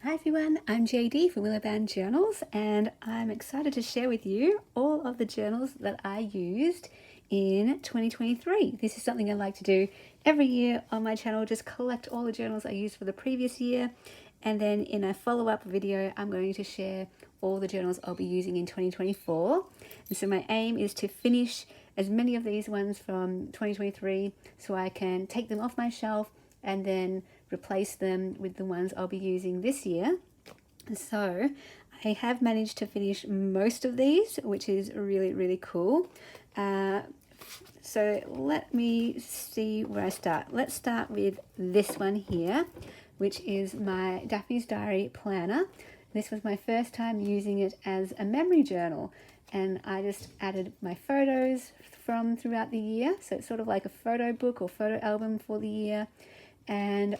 Hi everyone, I'm JD from Willowbound Journals, and I'm excited to share with you all of the journals that I used in 2023. This is something I like to do every year on my channel, just collect all the journals I used for the previous year, and then in a follow-up video I'm going to share all the journals I'll be using in 2024. And so my aim is to finish as many of these ones from 2023 so I can take them off my shelf and then replace them with the ones I'll be using this year. So I have managed to finish most of these, which is really cool. So let me see where I start. Let's start with this one here, which is my Daphne's Diary Planner. This was my first time using it as a memory journal, and I just added my photos from throughout the year. So it's sort of like a photo book or photo album for the year. And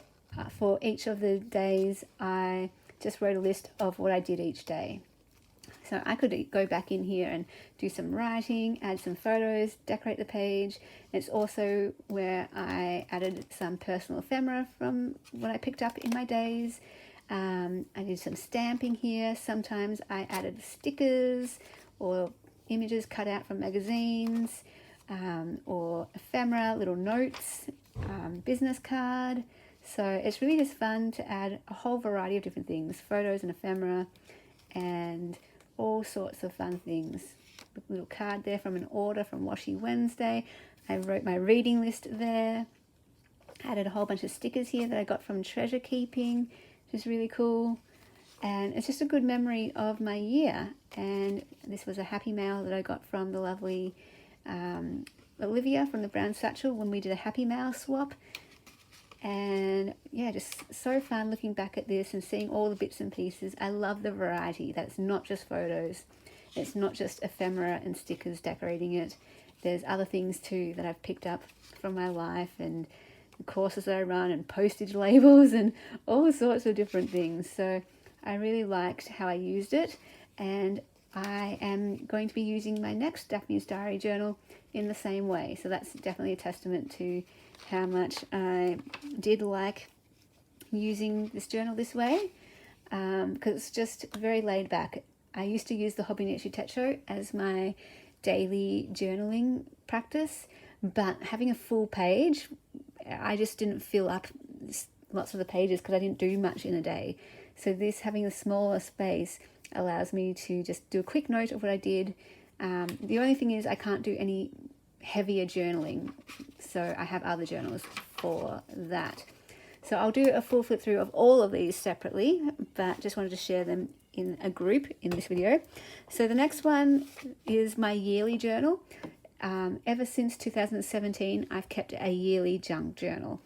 for each of the days, I just wrote a list of what I did each day. So I could go back in here and do some writing, add some photos, decorate the page. It's also where I added some personal ephemera from what I picked up in my days. I did some stamping here. Sometimes I added stickers or images cut out from magazines, or ephemera, little notes, business card. So it's really just fun to add a whole variety of different things, photos and ephemera and all sorts of fun things. A little card there from an order from Washi Wednesday. I wrote my reading list there. Added a whole bunch of stickers here that I got from treasure keeping, which is really cool. And it's just a good memory of my year. And this was a happy mail that I got from the lovely Olivia from the Brown Satchel when we did a happy mail swap. And yeah, just so fun looking back at this and seeing all the bits and pieces. I love the variety, that it's not just photos, it's not just ephemera and stickers decorating it. There's other things too that I've picked up from my life, and courses that I run, and postage labels, and all sorts of different things. So I really liked how I used it, and I am going to be using my next Daphne's Diary journal in the same way. So that's definitely a testament to how much I did like using this journal this way, because it's just very laid back. I used to use the Hobby Nichi Techo as my daily journaling practice, but having a full page, I just didn't fill up lots of the pages because I didn't do much in a day. So this, having a smaller space, allows me to just do a quick note of what I did. The only thing is I can't do any heavier journaling, so I have other journals for that. So I'll do a full flip through of all of these separately, but just wanted to share them in a group in this video. So the next one is my yearly journal. Ever since 2017, I've kept a yearly junk journal,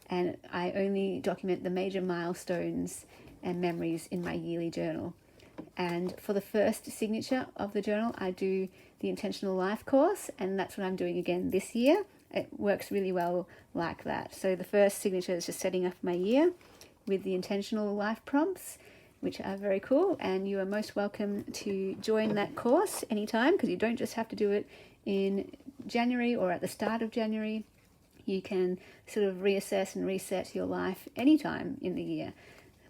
and I only document the major milestones and memories in my yearly journal. And for the first signature of the journal, I do the Intentional Life course, and that's what I'm doing again this year. It works really well like that. So the first signature is just setting up my year with the Intentional Life prompts, which are very cool, and you are most welcome to join that course anytime, because you don't just have to do it in January or at the start of January. You can sort of reassess and reset your life anytime in the year.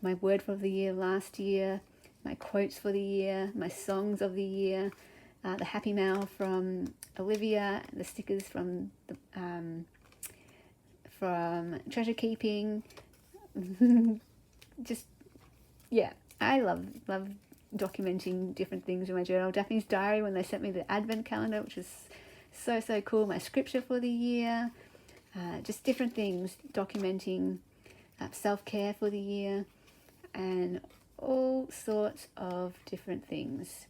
My word for the year last year, my quotes for the year, my songs of the year, the happy mail from Olivia, the stickers from treasure keeping. Just, yeah, I love documenting different things in my journal. Daphne's Diary, when they sent me the advent calendar, which was so cool. My scripture for the year, just different things, documenting self-care for the year, and all sorts of different things.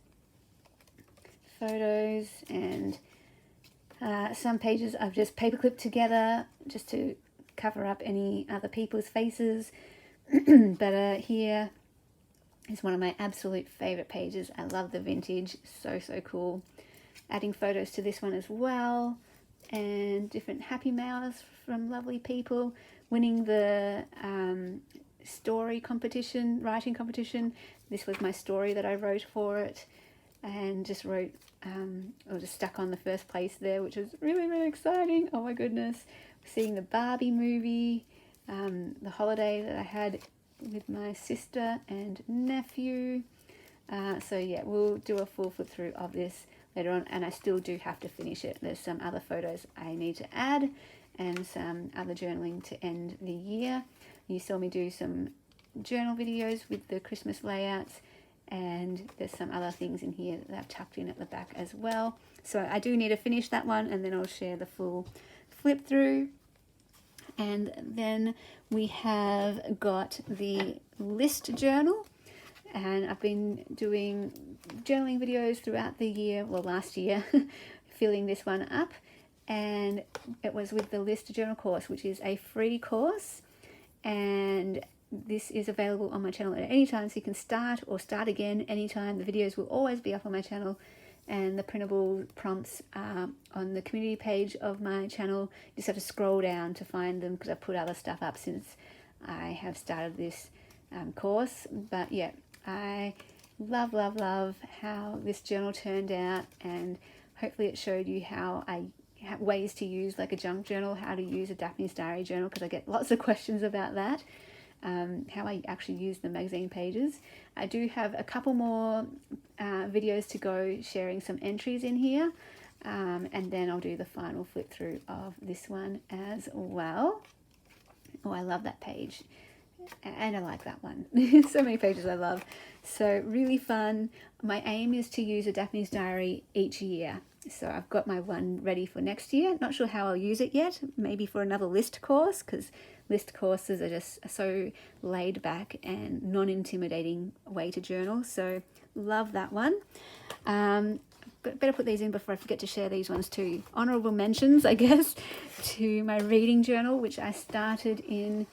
Photos, and some pages I've just paperclipped together just to cover up any other people's faces. But here is one of my absolute favorite pages. I love the vintage, so cool. Adding photos to this one as well, and different happy mails from lovely people. Winning the story competition, writing competition. This was my story that I wrote for it, and just wrote, or just stuck on the first place there, which was really exciting. Oh my goodness. Seeing the Barbie movie, the holiday that I had with my sister and nephew. So yeah, we'll do a full flip through of this later on, and I still do have to finish it. There's some other photos I need to add and some other journaling to end the year. You saw me do some journal videos with the Christmas layouts, and there's some other things in here that I've tucked in at the back as well. So I do need to finish that one, and then I'll share the full flip through. And then we have got the list journal, and I've been doing journaling videos throughout the year, well, last year, filling this one up. And it was with the list journal course, which is a free course, and this is available on my channel at any time, so you can start or start again anytime. The videos will always be up on my channel, and the printable prompts are on the community page of my channel. You just have to scroll down to find them, because I've put other stuff up since I have started this course. But yeah, I love how this journal turned out, and hopefully it showed you how ways to use like a junk journal, how to use a Daphne's Diary journal, because I get lots of questions about that, how I actually use the magazine pages. I do have a couple more videos to go, sharing some entries in here, and then I'll do the final flip through of this one as well. Oh, I love that page, and I like that one. So many pages I love. So really fun. My aim is to use a Daphne's Diary each year. So I've got my one ready for next year. Not sure how I'll use it yet. Maybe for another list course, because list courses are just so laid back and non-intimidating way to journal. So love that one. But better put these in before I forget to share these ones too. Honorable mentions, I guess, to my reading journal, which I started in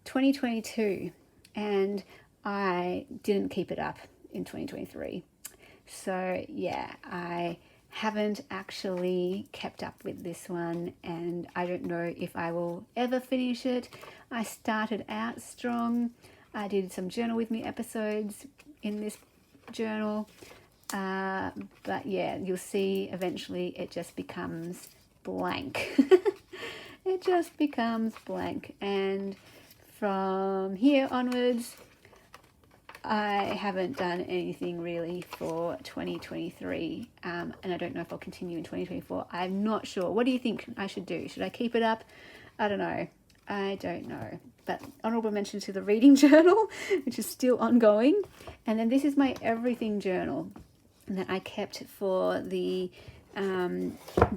2022, and I didn't keep it up in 2023. So yeah, I haven't actually kept up with this one, and I don't know if I will ever finish it. I started out strong. I did some journal with me episodes in this journal, but yeah, you'll see eventually it just becomes blank. It just becomes blank, and from here onwards I haven't done anything really for 2023, and I don't know if I'll continue in 2024. I'm not sure. What do you think I should do? Should I keep it up? I don't know. But honorable mention to the reading journal, which is still ongoing. And then this is my everything journal that I kept for the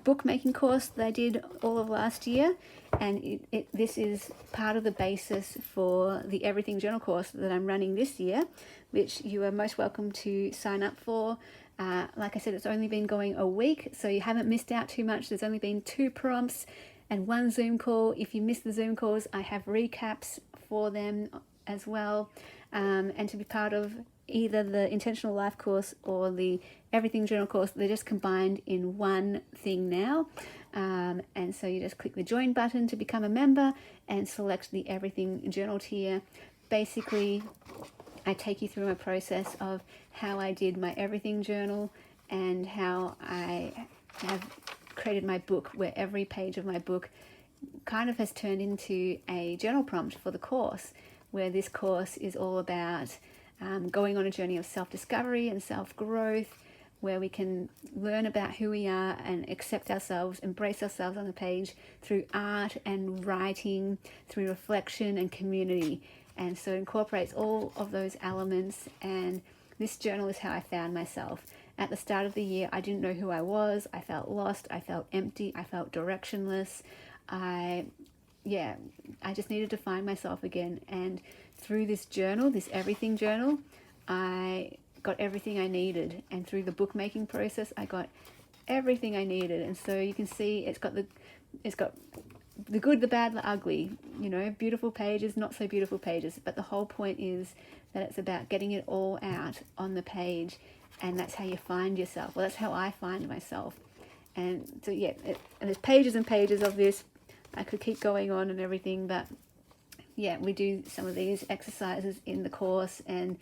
bookmaking course that I did all of last year, and this is part of the basis for the everything journal course that I'm running this year, which you are most welcome to sign up for. Like I said, it's only been going a week, so you haven't missed out too much. There's only been 2 prompts and 1 Zoom call. If you miss the Zoom calls, I have recaps for them as well, and to be part of either the Intentional Life course or the Everything Journal course, they're just combined in one thing now. And so you just click the join button to become a member and select the Everything Journal tier. Basically, I take you through my process of how I did my Everything Journal and how I have created my book, where every page of my book kind of has turned into a journal prompt for the course, where this course is all about going on a journey of self-discovery and self-growth, where we can learn about who we are and accept ourselves, embrace ourselves on the page through art and writing, through reflection and community. And so it incorporates all of those elements, and this journal is how I found myself. At the start of the year, I didn't know who I was. I felt lost. I felt empty. I felt directionless. I just needed to find myself again. And through this journal, this Everything Journal, I got everything I needed. And through the bookmaking process, I got everything I needed. And so you can see it's got the good, the bad, the ugly, beautiful pages, not so beautiful pages. But the whole point is that it's about getting it all out on the page. And that's how you find yourself. Well, that's how I find myself. And so, yeah, and there's pages and pages of this. I could keep going on and everything, but yeah, we do some of these exercises in the course, and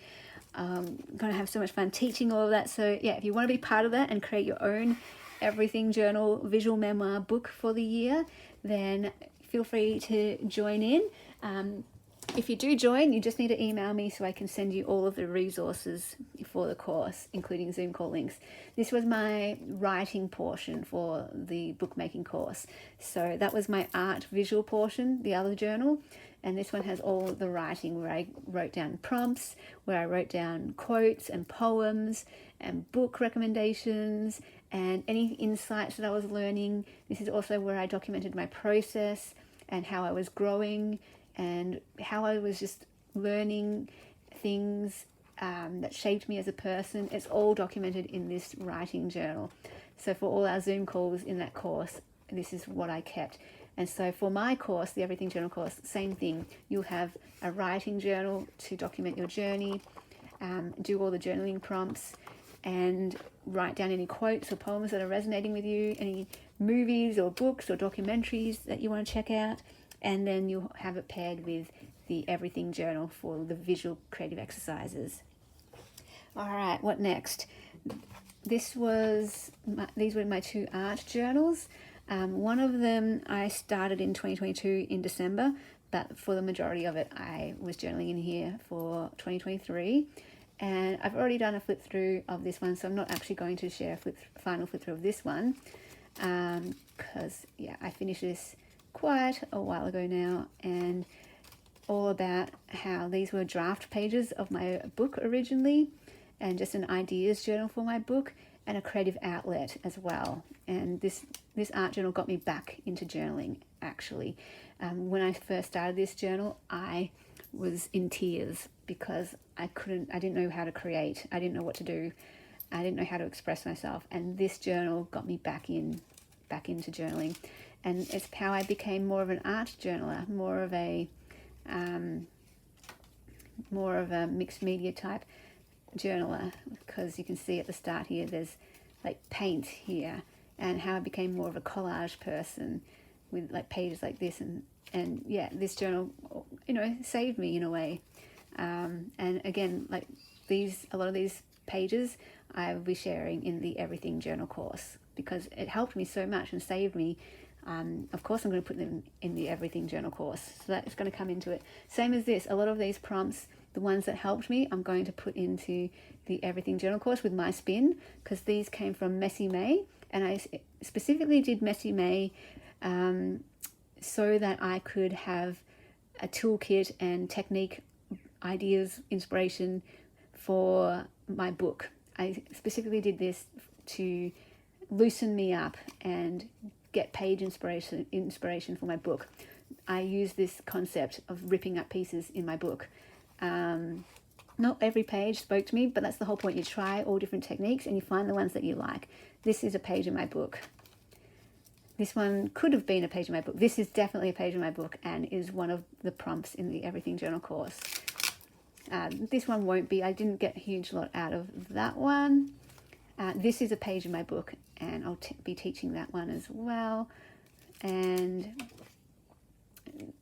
I'm going to have so much fun teaching all of that. So yeah, if you want to be part of that and create your own Everything Journal visual memoir book for the year, then feel free to join in. If you do join, you just need to email me so I can send you all of the resources for the course, including Zoom call links. This was my writing portion for the bookmaking course. So that was my art visual portion, the other journal. And this one has all the writing where I wrote down prompts, where I wrote down quotes and poems and book recommendations and any insights that I was learning. This is also where I documented my process and how I was growing and how I was just learning things that shaped me as a person. It's all documented in this writing journal. So for all our Zoom calls in that course, this is what I kept. And so for my course, the Everything Journal course, same thing. You'll have a writing journal to document your journey, do all the journaling prompts, and write down any quotes or poems that are resonating with you, any movies or books or documentaries that you want to check out. And then you'll have it paired with the Everything Journal for the visual creative exercises. All right, what next? These were my 2 art journals. One of them I started in 2022 in December, but for the majority of it, I was journaling in here for 2023. And I've already done a flip through of this one, so I'm not actually going to share a final flip through of this one, because I finished this quite a while ago now, and all about how these were draft pages of my book originally, and just an ideas journal for my book and a creative outlet as well. And this art journal got me back into journaling, actually. When I first started this journal, I was in tears because I didn't know how to create. I didn't know what to do. I didn't know how to express myself. And this journal got me back into journaling. And it's how I became more of an art journaler, more of a mixed media type journaler, because you can see at the start here there's like paint here, and how I became more of a collage person with like pages like this, and this journal saved me in a way. And again, like a lot of these pages I will be sharing in the Everything Journal course because it helped me so much and saved me. Of course I'm going to put them in the Everything Journal course, so that's going to come into it. Same as this, a lot of these prompts, the ones that helped me, I'm going to put into the Everything Journal course with my spin, because these came from Messy May, and I specifically did Messy May so that I could have a toolkit and technique, ideas, inspiration for my book. I specifically did this to loosen me up and get page inspiration for my book. I use this concept of ripping up pieces in my book. Not every page spoke to me, but that's the whole point. You try all different techniques and you find the ones that you like. This is a page in my book. This one could have been a page in my book. This is definitely a page in my book and is one of the prompts in the Everything Journal course. This one won't be. I didn't get a huge lot out of that one. This is a page in my book, and I'll be teaching that one as well. And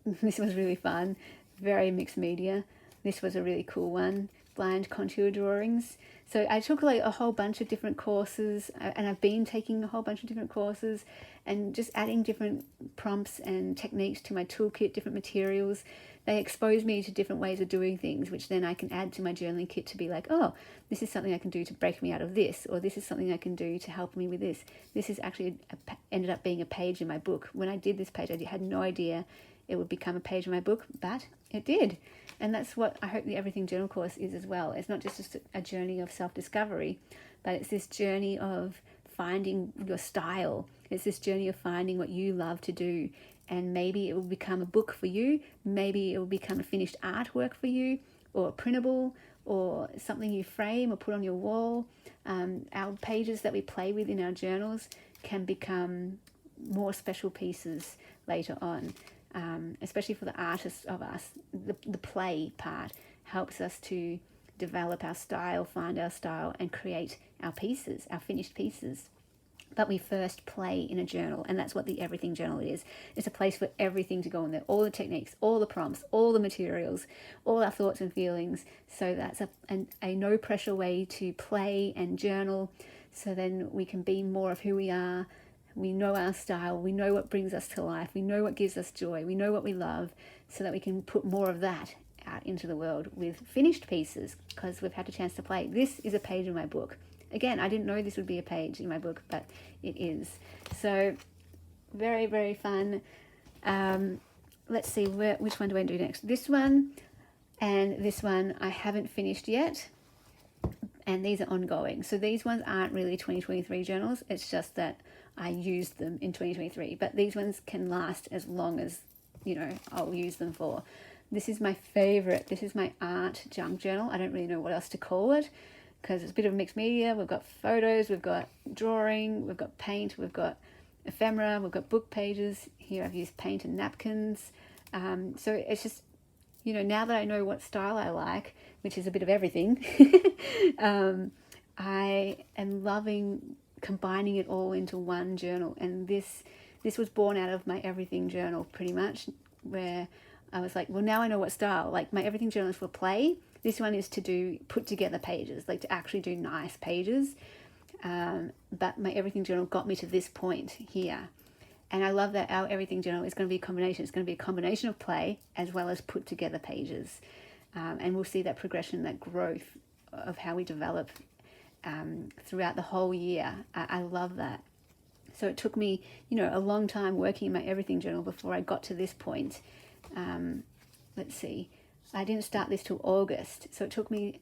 this was really fun, very mixed media. This was a really cool one, blind contour drawings. So I took like a whole bunch of different courses, and I've been taking a whole bunch of different courses and just adding different prompts and techniques to my toolkit, different materials. They expose me to different ways of doing things, which then I can add to my journaling kit to be like, oh, this is something I can do to break me out of this, or this is something I can do to help me with this. This is actually ended up being a page in my book. When I did this page, I had no idea it would become a page in my book, but it did. And that's what I hope the Everything Journal course is as well. It's not just a journey of self-discovery, but it's this journey of finding your style. It's this journey of finding what you love to do. And maybe it will become a book for you. Maybe it will become a finished artwork for you, or a printable, or something you frame or put on your wall. Our pages that we play with in our journals can become more special pieces later on. Especially for the artists of us, the play part helps us to develop our style, find our style, and create our pieces, our finished pieces. But we first play in a journal, and that's what the Everything Journal is. It's a place for everything to go in there, all the techniques, all the prompts, all the materials, all our thoughts and feelings. So that's a no pressure way to play and journal, so then we can be more of who we are, We know our style, we know what brings us to life, we know what gives us joy, we know what we love, so that we can put more of that out into the world with finished pieces, because we've had a chance to play. This is a page in my book. Again, I didn't know this would be a page in my book, but it is. So very, very fun. Let's see, which one do I do next? This one and this one I haven't finished yet, and these are ongoing. So these ones aren't really 2023 journals. It's just that I used them in 2023, but these ones can last as long as, you know, I'll use them for. This is my favorite. This is my art junk journal. I don't really know what else to call it, because it's a bit of mixed media. We've got photos, we've got drawing, we've got paint, we've got ephemera, we've got book pages. Here I've used paint and napkins. So it's just, you know, now that I know what style I like, which is a bit of everything, I am loving combining it all into one journal. And this was born out of my everything journal, pretty much, where I was like, well, now I know what style. Like, my everything journal is for play. This one is to do put together pages, like to actually do nice pages. But my everything journal got me to this point here. And I love that our everything journal is going to be a combination. It's going to be a combination of play as well as put together pages. And we'll see that progression, that growth of how we develop throughout the whole year. I love that. So it took me, you know, a long time working in my everything journal before I got to this point. Let's see, I didn't start this till August. So it took me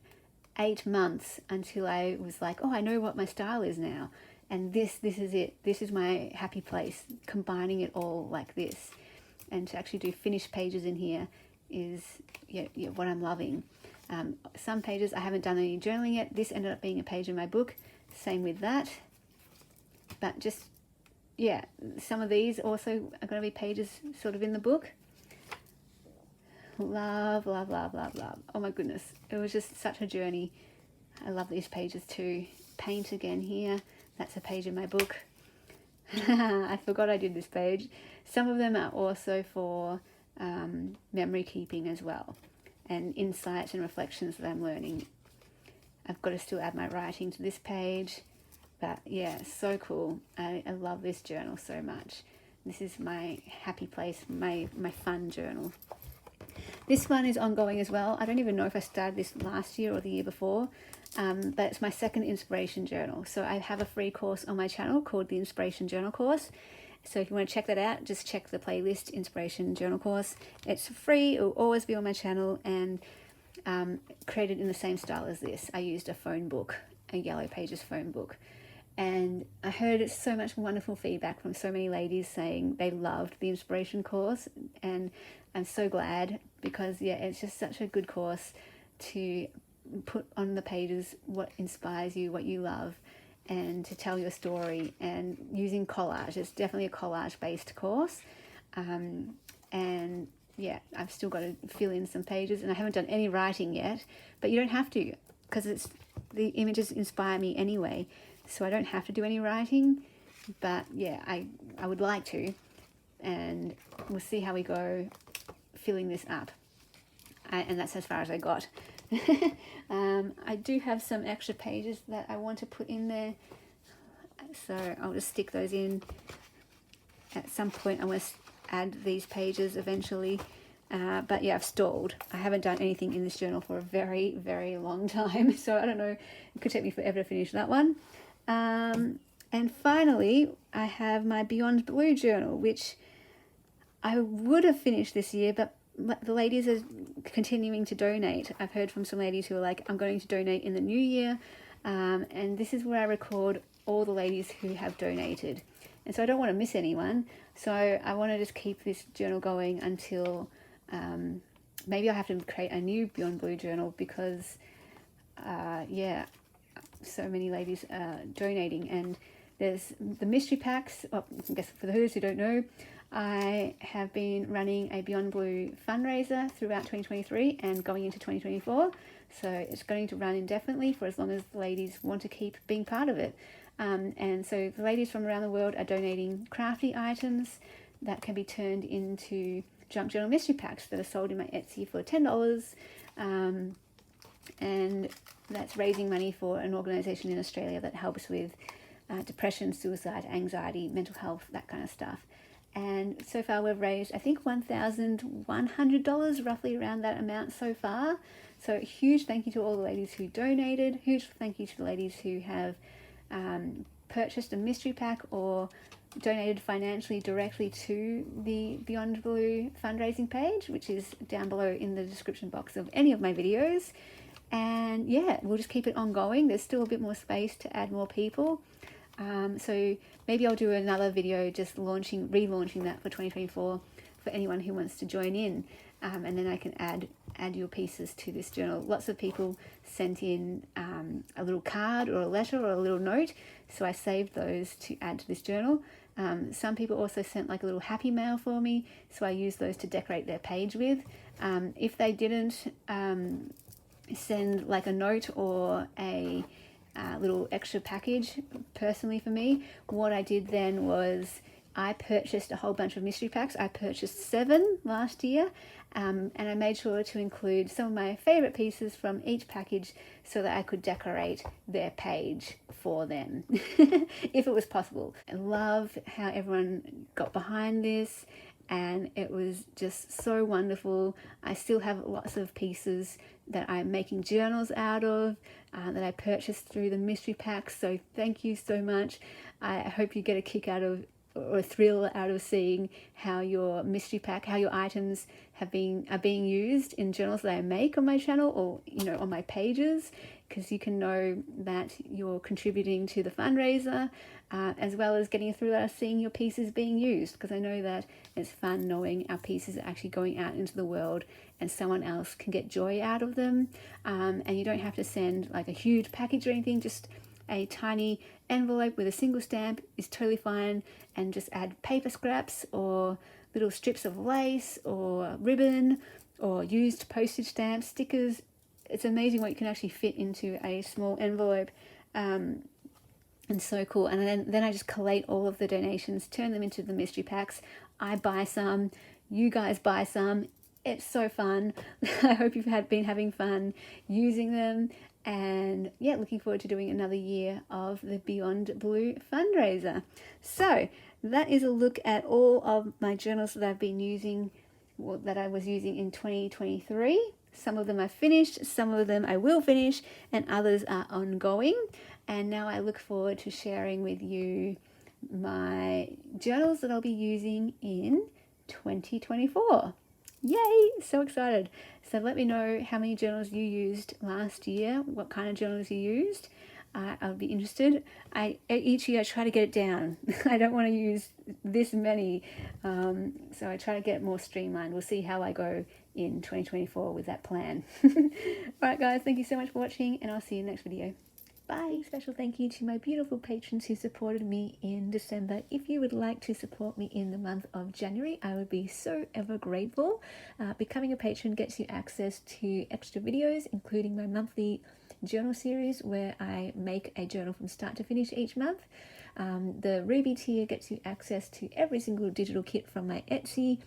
8 months until I was like, oh, I know what my style is now. And this is it. This is my happy place, combining it all like this. And to actually do finished pages in here is what I'm loving. Some pages I haven't done any journaling yet. This ended up being a page in my book. Same with that. But just, yeah, some of these also are going to be pages sort of in the book. Love, love, love, love, love. Oh my goodness. It was just such a journey. I love these pages too. Paint again here. That's a page in my book. I forgot I did this page. Some of them are also for memory keeping as well, and insights and reflections that I'm learning. I've got to still add my writing to this page, but yeah, so cool. I love this journal so much. This is my happy place, my fun journal. This one is ongoing as well. I don't even know if I started this last year or the year before, but it's my second inspiration journal. So I have a free course on my channel called the Inspiration Journal Course. So if you want to check that out, just check the playlist, Inspiration Journal Course. It's free. It will always be on my channel, and created in the same style as this. I used a phone book, a Yellow Pages phone book. And I heard so much wonderful feedback from so many ladies saying they loved the Inspiration course. And I'm so glad, because, yeah, it's just such a good course to put on the pages what inspires you, what you love, and to tell your story, and using collage. It's definitely a collage-based course. And, yeah, I've still got to fill in some pages, and I haven't done any writing yet. But you don't have to, because the images inspire me anyway. So I don't have to do any writing, but yeah, I would like to, and we'll see how we go filling this up. And that's as far as I got. I do have some extra pages that I want to put in there, so I'll just stick those in. At some point I want to add these pages eventually, but yeah, I've stalled. I haven't done anything in this journal for a very, very long time, so I don't know, it could take me forever to finish that one. And finally, I have my Beyond Blue journal, which I would have finished this year, but the ladies are continuing to donate. I've heard from some ladies who are like, I'm going to donate in the new year. And this is where I record all the ladies who have donated. And so I don't want to miss anyone. So I want to just keep this journal going until maybe I'll have to create a new Beyond Blue journal, because, yeah, so many ladies donating. And there's the mystery packs. I guess for those who don't know, I have been running a Beyond Blue fundraiser throughout 2023 and going into 2024. So it's going to run indefinitely for as long as the ladies want to keep being part of it. And so the ladies from around the world are donating crafty items that can be turned into junk journal mystery packs that are sold in my Etsy for $10. And that's raising money for an organisation in Australia that helps with depression, suicide, anxiety, mental health, that kind of stuff. And so far we've raised, I think, $1,100, roughly around that amount so far. So huge thank you to all the ladies who donated. Huge thank you to the ladies who have purchased a mystery pack or donated financially directly to the Beyond Blue fundraising page, which is down below in the description box of any of my videos. And yeah, we'll just keep it ongoing. There's still a bit more space to add more people. So maybe I'll do another video just relaunching that for 2024 for anyone who wants to join in. And then I can add your pieces to this journal. Lots of people sent in a little card or a letter or a little note, so I saved those to add to this journal. Some people also sent like a little happy mail for me, so I used those to decorate their page with. If they didn't send like a note or a little extra package personally for me, what I did then was I purchased a whole bunch of mystery packs. I purchased 7 last year, and I made sure to include some of my favorite pieces from each package so that I could decorate their page for them if it was possible. I love how everyone got behind this, and it was just so wonderful. I still have lots of pieces that I'm making journals out of that I purchased through the mystery packs, so thank you so much. I hope you get a kick out of or a thrill out of seeing how your mystery pack, how your items are being used in journals that I make on my channel or on my pages, because you can know that you're contributing to the fundraiser, as well as getting a thrill out of seeing your pieces being used, because I know that it's fun knowing our pieces are actually going out into the world and someone else can get joy out of them. And you don't have to send like a huge package or anything, just a tiny envelope with a single stamp is totally fine, and just add paper scraps or little strips of lace or ribbon or used postage stamps, stickers. It's amazing what you can actually fit into a small envelope, and so cool. And then I just collate all of the donations, turn them into the mystery packs. I buy some, you guys buy some. It's so fun. I hope you've been having fun using them. And yeah, looking forward to doing another year of the Beyond Blue fundraiser. So that is a look at all of my journals that I've been using, that I was using in 2023. Some of them I've finished, some of them I will finish, and others are ongoing. And now I look forward to sharing with you my journals that I'll be using in 2024. Yay! So excited. So let me know how many journals you used last year, what kind of journals you used. I'll be interested. Each year I try to get it down. I don't want to use this many, so I try to get it more streamlined. We'll see how I go in 2024 with that plan. Alright guys, thank you so much for watching, and I'll see you in the next video. Bye! Special thank you to my beautiful patrons who supported me in December. If you would like to support me in the month of January, I would be so ever grateful. Becoming a patron gets you access to extra videos, including my monthly journal series where I make a journal from start to finish each month. The Ruby tier gets you access to every single digital kit from my Etsy,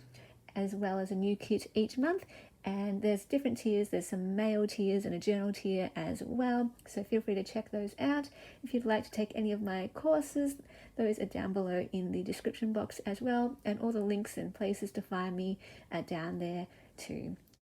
as well as a new kit each month. And there's different tiers. There's some mail tiers and a journal tier as well, so feel free to check those out. If you'd like to take any of my courses, those are down below in the description box as well, and all the links and places to find me are down there too.